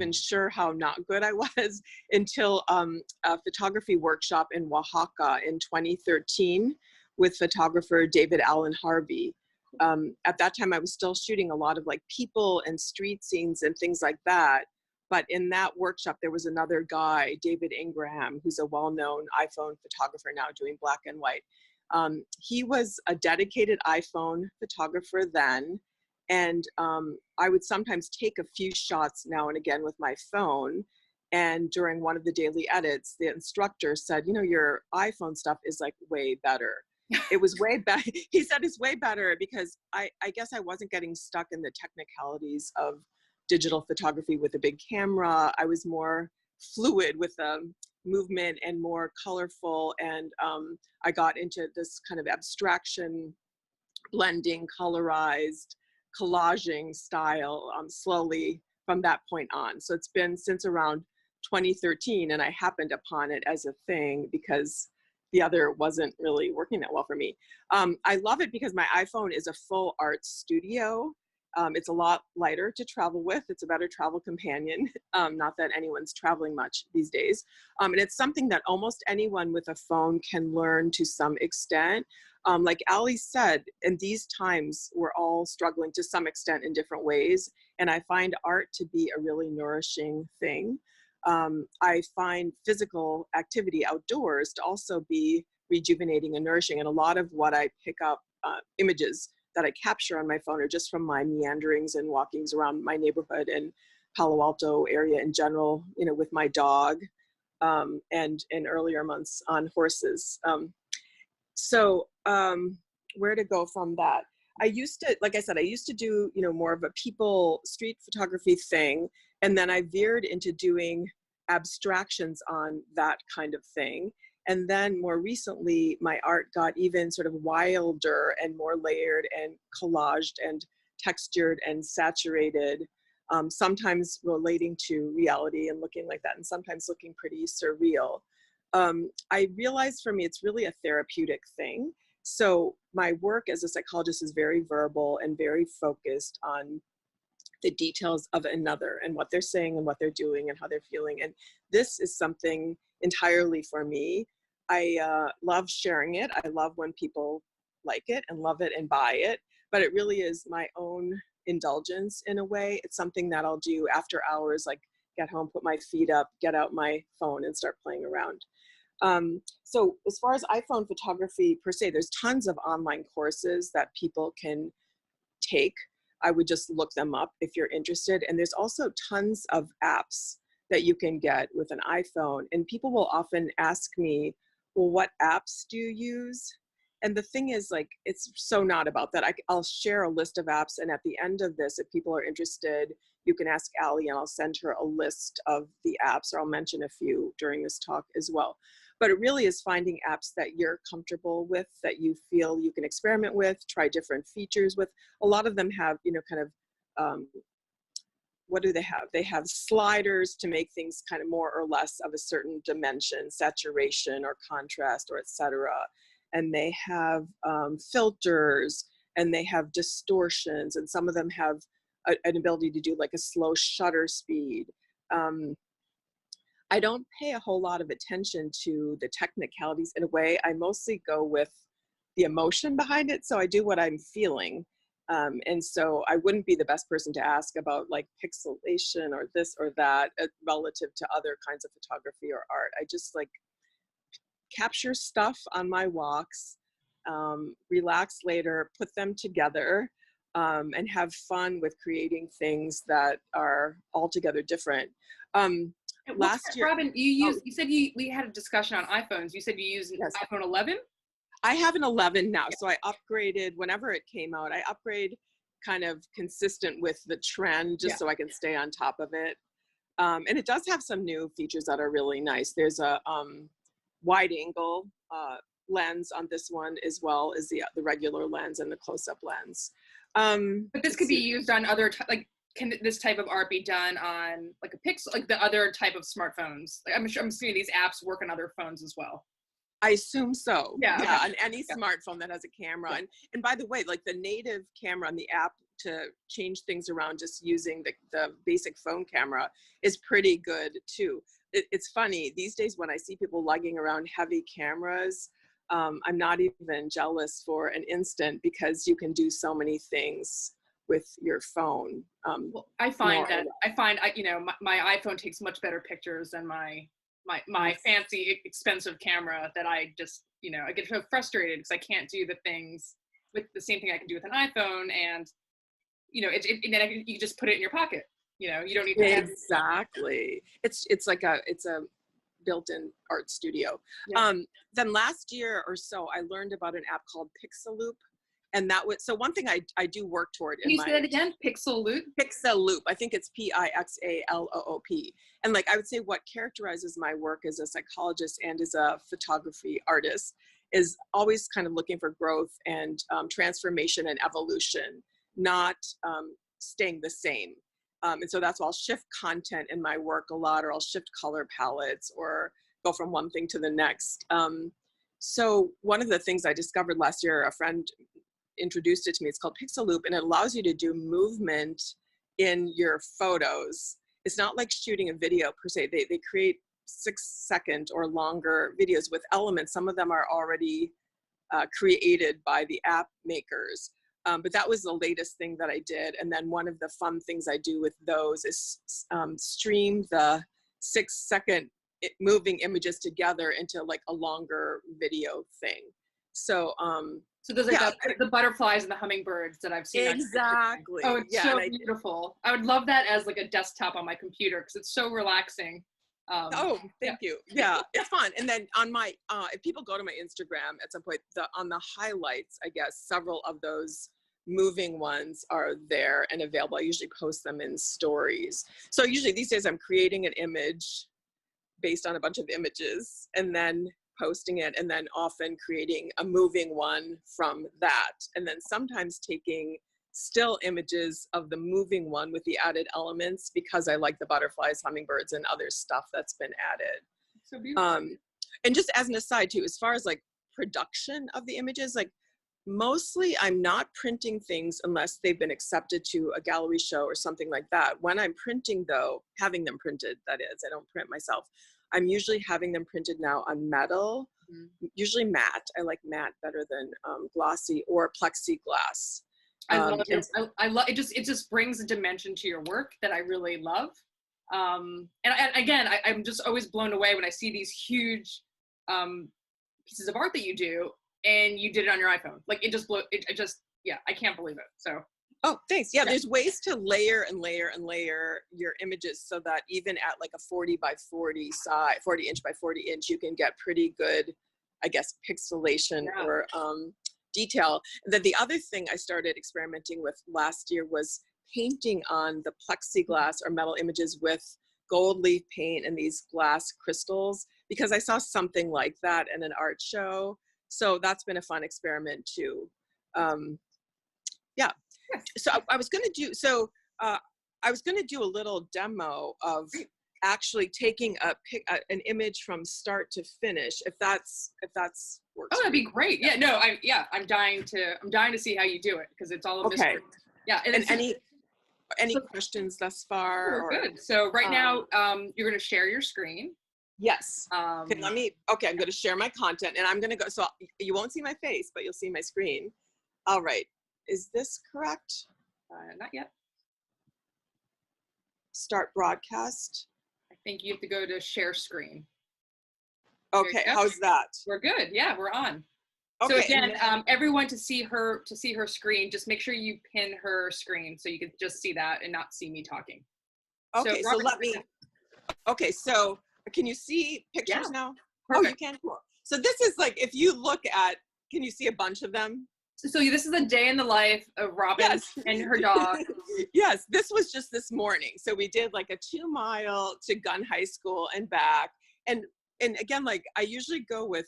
even sure how not good I was until a photography workshop in Oaxaca in 2013 with photographer David Allen Harvey. At that time, I was still shooting a lot of like people and street scenes and things like that. But in that workshop, there was another guy, David Ingraham, who's a well-known iPhone photographer now doing black and white. He was a dedicated iPhone photographer then. And I would sometimes take a few shots now and again with my phone. And during one of the daily edits, the instructor said, you know, your iPhone stuff is like way better. It was way better. He said it's way better because I guess I wasn't getting stuck in the technicalities of digital photography with a big camera. I was more fluid with movement and more colorful. And I got into this kind of abstraction, blending, colorized, collaging style slowly from that point on. So it's been since around 2013, and I happened upon it as a thing because the other wasn't really working that well for me. I love it because my iPhone is a full art studio. It's a lot lighter to travel with. It's a better travel companion. Not that anyone's traveling much these days. And it's something that almost anyone with a phone can learn to some extent. Like Ali said, in these times, we're all struggling to some extent in different ways. And I find art to be a really nourishing thing. I find physical activity outdoors to also be rejuvenating and nourishing. And a lot of what I pick up, images that I capture on my phone are just from my meanderings and walkings around my neighborhood and Palo Alto area in general, you know, with my dog, and in earlier months on horses. Where to go from that? I used to, like I said, I used to do, you know, more of a people street photography thing. And then I veered into doing abstractions on that kind of thing. And then more recently, my art got even sort of wilder and more layered and collaged and textured and saturated, sometimes relating to reality and looking like that, and sometimes looking pretty surreal. I realized for me, it's really a therapeutic thing. So my work as a psychologist is very verbal and very focused on the details of another and what they're saying and what they're doing and how they're feeling. And this is something entirely for me. I love sharing it. I love when people like it and love it and buy it, but it really is my own indulgence in a way. It's something that I'll do after hours, like get home, put my feet up, get out my phone and start playing around. So as far as iPhone photography per se, there's tons of online courses that people can take. I would just look them up if you're interested. And there's also tons of apps that you can get with an iPhone. And people will often ask me, well, what apps do you use? And the thing is, like, it's so not about that. I'll share a list of apps. And at the end of this, if people are interested, you can ask Ali and I'll send her a list of the apps, or I'll mention a few during this talk as well. But it really is finding apps that you're comfortable with, that you feel you can experiment with, try different features with. A lot of them have, you know, kind of, what do they have? They have sliders to make things kind of more or less of a certain dimension, saturation or contrast or etc. And they have filters, and they have distortions, and some of them have an ability to do like a slow shutter speed. I don't pay a whole lot of attention to the technicalities in a way. I mostly go with the emotion behind it. So I do what I'm feeling. And so I wouldn't be the best person to ask about like pixelation or this or that relative to other kinds of photography or art. I just like capture stuff on my walks, relax later, put them together, and have fun with creating things that are altogether different. Last year, Robin, you said we had a discussion on iPhones. You said you use an iPhone 11? I have an 11 now, so I upgraded whenever it came out. I upgrade kind of consistent with the trend, just so I can stay on top of it. And it does have some new features that are really nice. There's a wide angle lens on this one, as well as the regular lens and the close-up lens. But this could be used on other, can this type of art be done on like a Pixel, like the other type of smartphones? Like I'm assuming these apps work on other phones as well. I assume so. Yeah, on any smartphone that has a camera. And by the way, like the native camera on the app to change things around just using the basic phone camera is pretty good too. It's funny these days when I see people lugging around heavy cameras, I'm not even jealous for an instant, because you can do so many things with your phone. Well, I find you know, my iPhone takes much better pictures than my fancy expensive camera, that I just, you know, I get so frustrated because I can't do the things with the same thing I can do with an iPhone. And you know, you just put it in your pocket. You know, you don't need to exactly. It's a built-in art studio. Yeah. Then last year or so, I learned about an app called Pixaloop, and that was, so one thing I do work toward Can you say that again? Pixaloop? Pixaloop. I think it's Pixaloop. And like, I would say what characterizes my work as a psychologist and as a photography artist is always kind of looking for growth and transformation and evolution, not staying the same. And so that's why I'll shift content in my work a lot, or I'll shift color palettes or go from one thing to the next. So one of the things I discovered last year, a friend introduced it to me, it's called Pixaloop, and it allows you to do movement in your photos. It's not like shooting a video per se. They create 6-second or longer videos with elements. Some of them are already created by the app makers. But that was the latest thing that I did. And then one of the fun things I do with those is stream the 6-second moving images together into like a longer video thing. So those are the butterflies and the hummingbirds that I've seen. Exactly. Oh, it's so beautiful. I would love that as like a desktop on my computer, because it's so relaxing. Thank you. Yeah, it's fun. And then on my, if people go to my Instagram at some point, on the highlights, I guess, several of those moving ones are there and available. I usually post them in stories. So usually these days I'm creating an image based on a bunch of images and then posting it, and then often creating a moving one from that. And then sometimes taking still images of the moving one with the added elements, because I like the butterflies, hummingbirds, and other stuff that's been added. So beautiful. And just as an aside too, as far as like production of the images, like mostly I'm not printing things unless they've been accepted to a gallery show or something like that. When I'm printing though, having them printed, that is, I don't print myself. I'm usually having them printed now on metal, usually matte. I like matte better than glossy, or plexiglass. I love it. I love it. It just brings a dimension to your work that I really love. And again, I'm just always blown away when I see these huge pieces of art that you do, and you did it on your iPhone. Like yeah, I can't believe it. So. Oh, thanks. Yeah, there's ways to layer and layer and layer your images so that even at like a 40 by 40 size, 40 inch by 40 inch, you can get pretty good, I guess, pixelation or detail. And then the other thing I started experimenting with last year was painting on the plexiglass or metal images with gold leaf paint and these glass crystals, because I saw something like that in an art show. So that's been a fun experiment too. So I was going to do a little demo of actually taking an image from start to finish, if that's works. Oh, that'd be great. Yeah, no, I'm dying to see how you do it, because it's all a mystery. Yeah. And any questions thus far? We're good. So right now, you're going to share your screen. Yes. Okay, I'm going to share my content, and I'm going to go, so you won't see my face, but you'll see my screen. All right. Is this correct? Not yet. Start broadcast. I think you have to go to share screen. Okay, how's that? We're good. Yeah, we're on. Okay, so again, everyone to see her screen, just make sure you pin her screen so you can just see that and not see me talking. Okay, so let me. Okay, so can you see pictures now? Perfect. Oh, you can. Cool. So this is like, if you look at, can you see a bunch of them? So this is a day in the life of Robin and her dog. Yes, this was just this morning. So we did like a 2-mile to Gun High School and back. And again, like I usually go with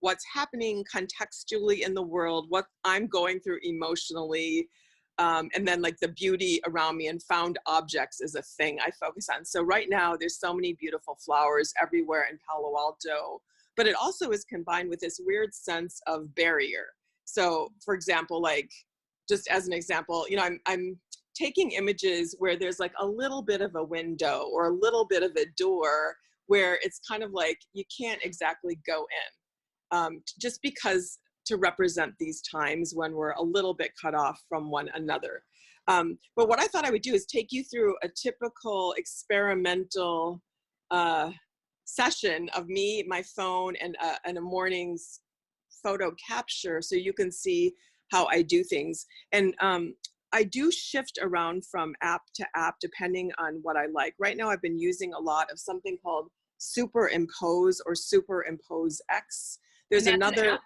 what's happening contextually in the world, what I'm going through emotionally, and then like the beauty around me, and found objects is a thing I focus on. So right now there's so many beautiful flowers everywhere in Palo Alto, but it also is combined with this weird sense of barrier. So for example, like just as an example, you know, I'm taking images where there's like a little bit of a window or a little bit of a door where it's kind of like you can't exactly go in, just because to represent these times when we're a little bit cut off from one another. But what I thought I would do is take you through a typical experimental session of me, my phone, and a morning's photo capture, so you can see how I do things. And I do shift around from app to app depending on what I like. Right now I've been using a lot of something called Superimpose or Superimpose X. There's another,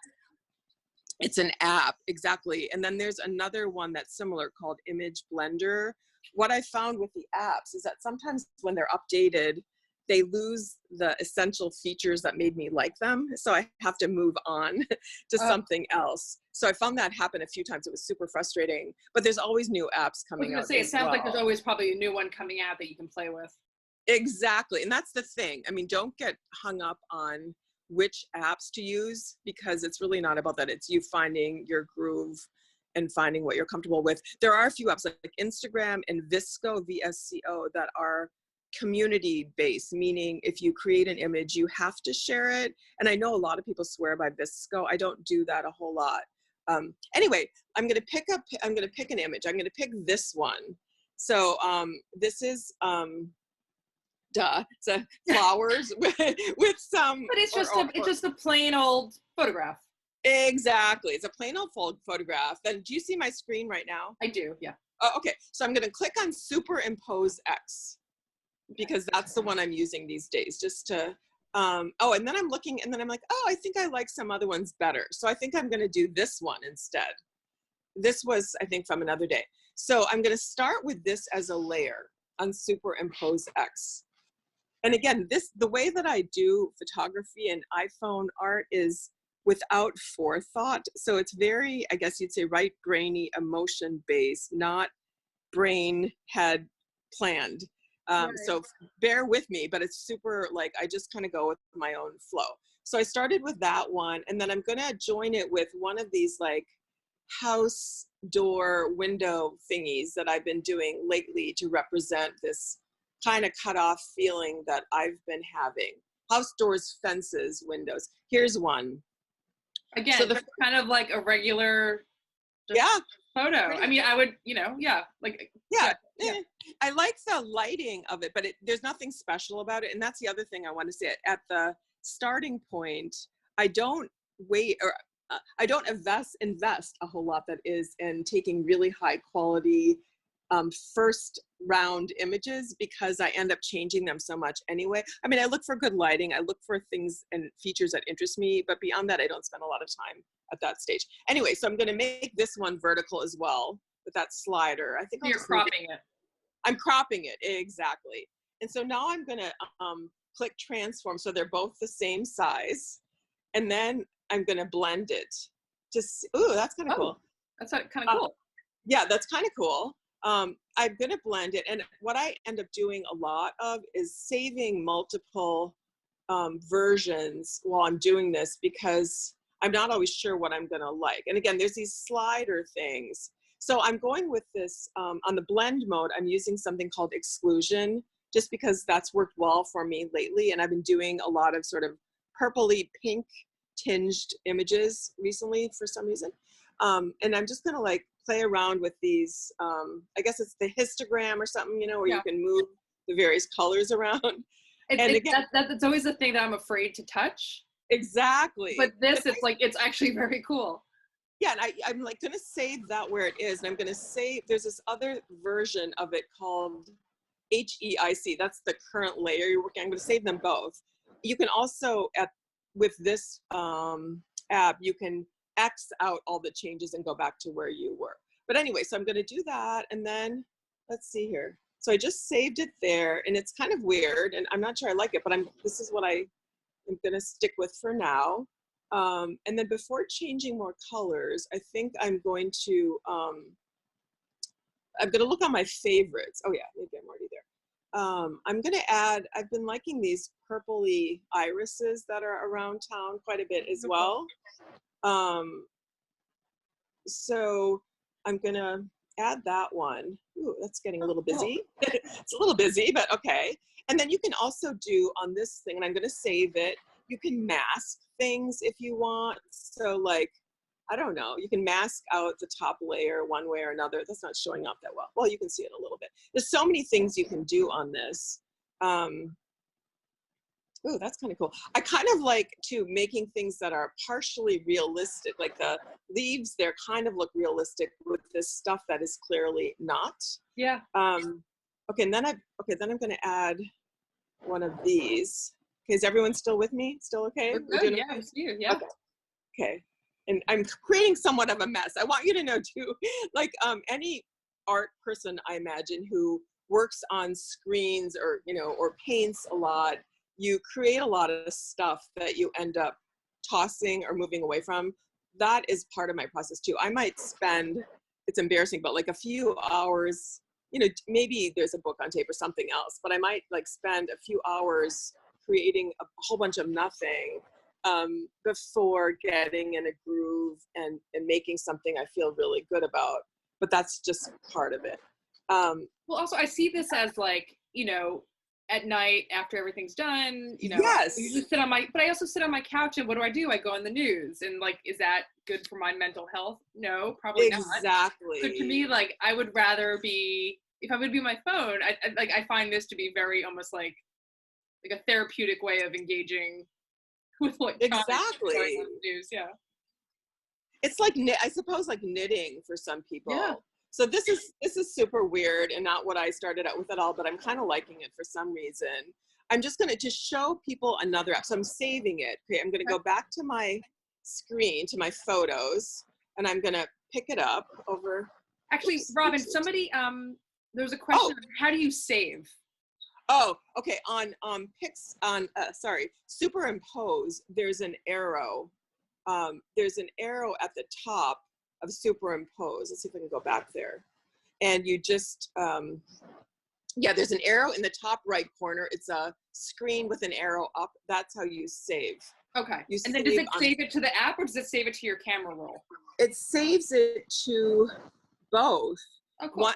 it's an app, exactly. And then there's another one that's similar called Image Blender. What I found with the apps is that sometimes when they're updated, they lose the essential features that made me like them. So I have to move on to something else. So I found that happen a few times. It was super frustrating, but there's always new apps coming out. I was gonna say, it sounds like there's always probably a new one coming out that you can play with. Exactly. And that's the thing. I mean, don't get hung up on which apps to use, because it's really not about that. It's you finding your groove and finding what you're comfortable with. There are a few apps like Instagram and Visco, VSCO, that are community based, meaning if you create an image, you have to share it. And I know a lot of people swear by Visco. I don't do that a whole lot. Anyway, I'm going to pick an image. I'm going to pick this one. So this is, it's a flowers with some. But it's just a plain old photograph. Exactly. It's a plain old photograph. Then do you see my screen right now? I do, yeah. Oh, okay. So I'm going to click on Superimpose X, because that's the one I'm using these days, just to, oh, and then I'm looking, and then I'm like, oh, I think I like some other ones better. So I think I'm going to do this one instead. This was, I think, from another day. So I'm going to start with this as a layer on Superimpose X. And again, the way that I do photography and iPhone art is without forethought. So it's very, I guess you'd say, right brainy, emotion based, not brain head planned. Right. So bear with me, but it's super, like, I just kind of go with my own flow. So I started with that one, and then I'm going to join it with one of these like house door window thingies that I've been doing lately to represent this kind of cut off feeling that I've been having. House doors, fences, windows. Here's one. Again, so kind of like a regular photo. I mean, I would, like. Yeah. I like the lighting of it, but there's nothing special about it. And that's the other thing I want to say. At the starting point, I don't wait, or I don't invest a whole lot that is in taking really high quality first round images, because I end up changing them so much anyway. I mean, I look for good lighting. I look for things and features that interest me, but beyond that, I don't spend a lot of time at that stage. Anyway, so I'm going to make this one vertical as well with that slider. I think you're cropping it. I'm cropping it, exactly. And so now I'm going to click transform, so they're both the same size, and then I'm going to blend it. Just, ooh, that's kind of cool. That's kind of cool. Yeah, that's kind of cool. I'm going to blend it. And what I end up doing a lot of is saving multiple versions while I'm doing this, because I'm not always sure what I'm going to like. And again, there's these slider things. So I'm going with this on the blend mode. I'm using something called exclusion, just because that's worked well for me lately. And I've been doing a lot of sort of purpley pink tinged images recently for some reason. And I'm just going to like play around with these, I guess it's the histogram or something, where you can move the various colors around. That's always the thing that I'm afraid to touch. Exactly. But this, it's actually very cool. Yeah, and I'm like going to save that where it is. And I'm going to save, there's this other version of it called HEIC. That's the current layer you're working on. I'm going to save them both. You can also, with this app, you can X out all the changes and go back to where you were. But anyway, so I'm going to do that. And then let's see here. So I just saved it there, and it's kind of weird, and I'm not sure I like it, but this is what I am going to stick with for now. And then before changing more colors, I think I'm going to look on my favorites. Oh yeah, maybe I'm already there. I'm going to add, I've been liking these purpley irises that are around town quite a bit as well. So I'm gonna add that one. Ooh, that's getting a little Cool. busy. It's a little busy, but okay. And then you can also do on this thing, and I'm gonna save it, you can mask things if you want. So like, I don't know, you can mask out the top layer one way or another. That's not showing up that well. Well, you can see it a little bit. There's so many things you can do on this. Ooh, that's kind of cool. I kind of like too making things that are partially realistic, like the leaves, they're kind of look realistic with this stuff that is clearly not. Yeah. Okay, and then I'm going to add one of these. Okay, is everyone still with me? Still okay? We're good. Yeah, it's you. Yeah. Okay. Okay. And I'm creating somewhat of a mess. I want you to know too, like any art person, I imagine, who works on screens or, you know, or paints a lot, you create a lot of stuff that you end up tossing or moving away from. That is part of my process too. I might spend, it's embarrassing, but like a few hours, you know, maybe there's a book on tape or something else, but I might like spend a few hours creating a whole bunch of nothing before getting in a groove and making something I feel really good about. But that's just part of it. Well, also I see this as like, you know, at night after everything's done, you know, yes. I usually sit on my, but I also sit on my couch and what do? I go on the news and like, is that good for my mental health? No, probably not. Exactly. So to me, like, I would rather be, if I would be my phone, I find this to be very almost like a therapeutic way of engaging with what exactly on the news. Yeah. It's like, I suppose, like knitting for some people. Yeah. So this is super weird and not what I started out with at all, but I'm kind of liking it for some reason. I'm just going to just show people another app. So I'm saving it. Okay, I'm going to go back to my screen, to my photos, and I'm going to pick it up over. Actually, Robin, somebody, there was a question, how do you save? Oh, okay. On superimpose, there's an arrow. There's an arrow at the top of superimpose. Let's see if I can go back there. And you just, there's an arrow in the top right corner. It's a screen with an arrow up. That's how you save. Okay. And then does it save it to the app or does it save it to your camera roll? It saves it to both. Oh, cool.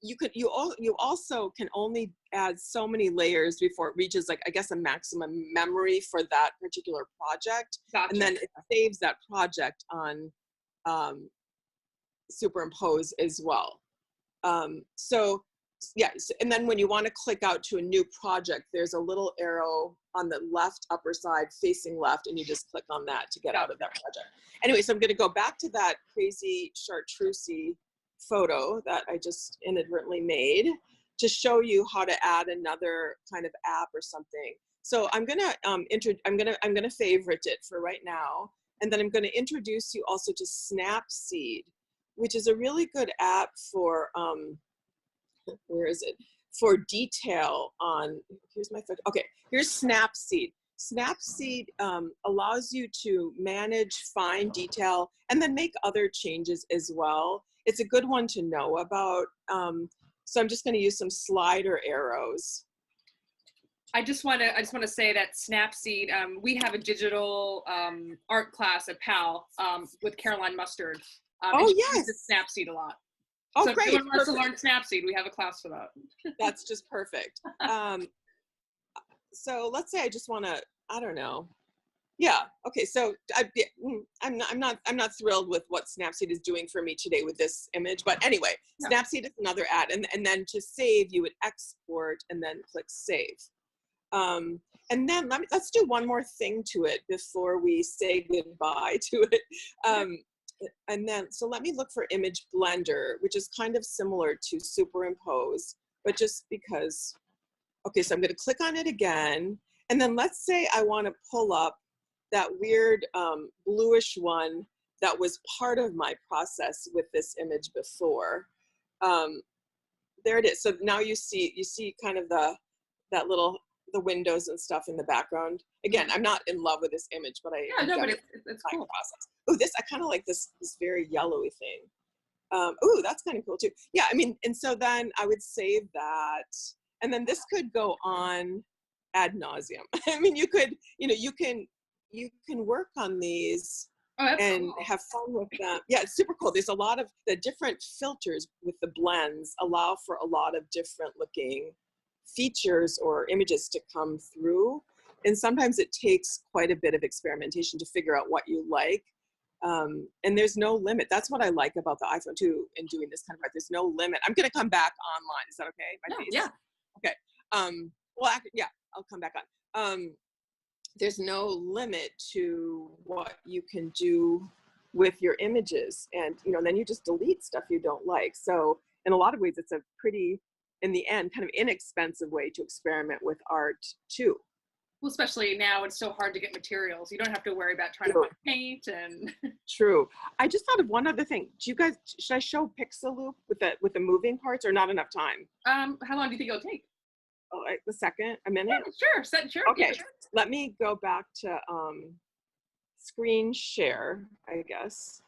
You also can only add so many layers before it reaches, like, I guess, a maximum memory for that particular project. Gotcha. And then it saves that project on superimpose as well. And then when you want to click out to a new project, there's a little arrow on the left upper side facing left, and you just click on that to get out of that project. Anyway, so I'm going to go back to that crazy chartreusey photo that I just inadvertently made to show you how to add another kind of app or something. So I'm gonna I'm gonna favorite it for right now, and then I'm going to introduce you also to Snapseed, which is a really good app for where is it? For detail on, here's my photo. Okay, here's Snapseed. Snapseed allows you to manage fine detail and then make other changes as well. It's a good one to know about. So I'm just going to use some slider arrows. I just want to say that Snapseed, we have a digital art class at PAL with Caroline Mustard. Oh, yes. She uses Snapseed a lot. Oh, so great. If anyone wants to learn Snapseed, we have a class for that. That's just perfect. So let's say I just want to, I don't know. Yeah. Okay. So I'm not thrilled with what Snapseed is doing for me today with this image, but anyway, yeah. Snapseed is another ad, and then to save, you would export and then click save. And then let's do one more thing to it before we say goodbye to it. And then, so let me look for Image Blender, which is kind of similar to Superimpose, but just because, okay, so I'm going to click on it again. And then let's say I want to pull up that weird bluish one that was part of my process with this image before. There it is. So now you see kind of the windows and stuff in the background. Again, I'm not in love with this image, but it's cool. Process. Oh, I kind of like this very yellowy thing. Oh, that's kind of cool too. Yeah, I mean, and so then I would save that, and then this could go on ad nauseum. I mean, you can work on these Oh, that's and cool. have fun with them. Yeah, it's super cool. There's a lot of the different filters with the blends allow for a lot of different looking features or images to come through. And sometimes it takes quite a bit of experimentation to figure out what you like. And there's no limit. That's what I like about the iPhone too in doing this kind of art. There's no limit. I'm going to come back online. Is that okay? My face? Yeah. Okay. Well, yeah, I'll come back on. There's no limit to what you can do with your images. And, then you just delete stuff you don't like. So in a lot of ways, it's a pretty, in the end, kind of inexpensive way to experiment with art too. Well, especially now it's so hard to get materials. You don't have to worry about trying to find paint and. True. I just thought of one other thing. Should I show Pixaloop with the moving parts or not enough time? How long do you think it'll take? Oh, like a minute? Yeah, sure. Okay. Yeah, sure. Let me go back to screen share, I guess.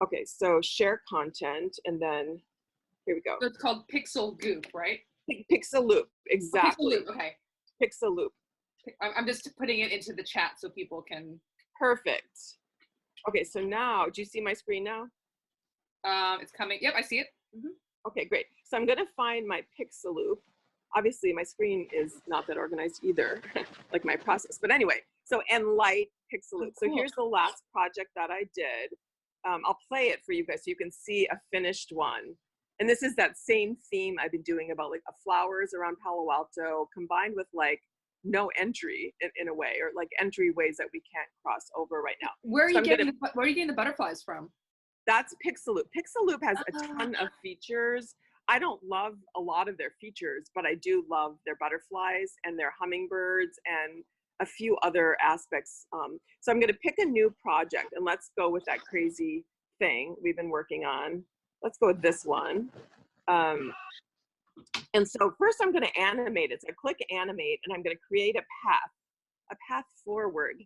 Okay, so share content, and then here we go. So it's called Pixel Goop, right? Pixaloop, exactly. Pixaloop, okay. Pixaloop. I'm just putting it into the chat so people can. Perfect. Okay, so now, do you see my screen now? It's coming. Yep, I see it. Mm-hmm. Okay, great. So I'm going to find my Pixaloop. Obviously, my screen is not that organized either, like my process. But anyway, so Light Pixaloop. So here's the last project that I did. I'll play it for you guys so you can see a finished one. And this is that same theme I've been doing about like flowers around Palo Alto combined with like no entry in a way, or like entryways that we can't cross over right now. Where are you getting the butterflies from? That's Pixaloop. Pixaloop has a ton of features. I don't love a lot of their features, but I do love their butterflies and their hummingbirds and a few other aspects. So I'm going to pick a new project, and let's go with that crazy thing we've been working on. Let's go with this one. And so first I'm going to animate it. So I click animate, and I'm going to create a path forward.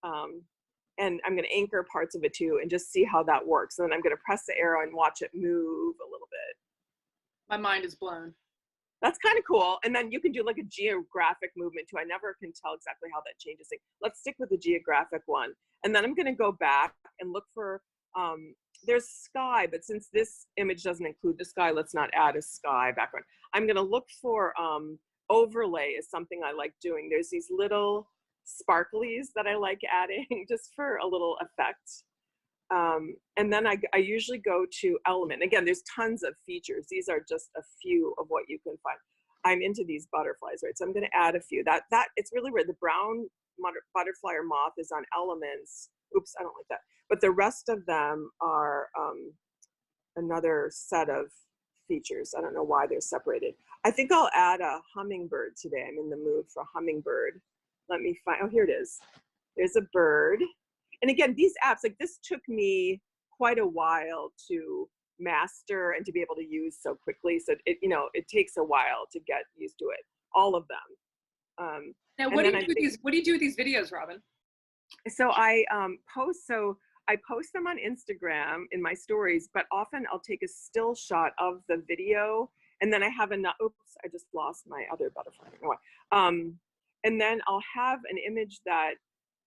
And I'm going to anchor parts of it too and just see how that works. And then I'm going to press the arrow and watch it move a little bit. My mind is blown. That's kind of cool. And then you can do like a geographic movement too. I never can tell exactly how that changes things. Let's stick with the geographic one. And then I'm going to go back and look for, there's sky, but since this image doesn't include the sky, let's not add a sky background. I'm going to look for overlay is something I like doing. There's these little sparklies that I like adding just for a little effect. And then I usually go to element. Again, there's tons of features. These are just a few of what you can find. I'm into these butterflies, right? So I'm going to add a few. That it's really weird. The brown butterfly or moth is on elements. Oops, I don't like that. But the rest of them are another set of features. I don't know why they're separated. I think I'll add a hummingbird today. I'm in the mood for hummingbird. Let me find, oh, here it is. There's a bird. And again, these apps, like this took me quite a while to master and to be able to use so quickly. So it takes a while to get used to it, all of them. Now, what do you do with these videos, Robin? So I post them on Instagram in my stories, but often I'll take a still shot of the video, and then I have oops, I just lost my other butterfly. And then I'll have an image that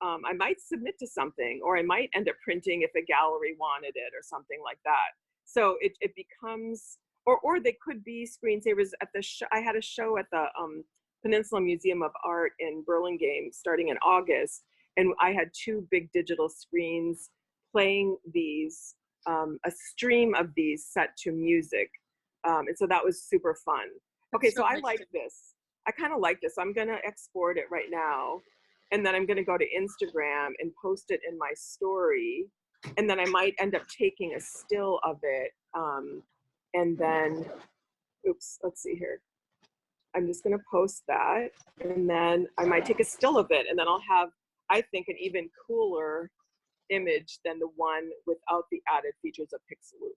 I might submit to something, or I might end up printing if a gallery wanted it or something like that. So it becomes, or they could be screensavers at the show. I had a show at the Peninsula Museum of Art in Burlingame starting in August, and I had 2 big digital screens playing these, a stream of these set to music. And so that was super fun. Okay, so I like this. I kind of like this. I'm gonna export it right now. And then I'm gonna go to Instagram and post it in my story. And then I might end up taking a still of it. And then, oops, let's see here. I'm just gonna post that. And then I might take a still of it. And then I'll have, I think, an even cooler image than the one without the added features of Pixaloop.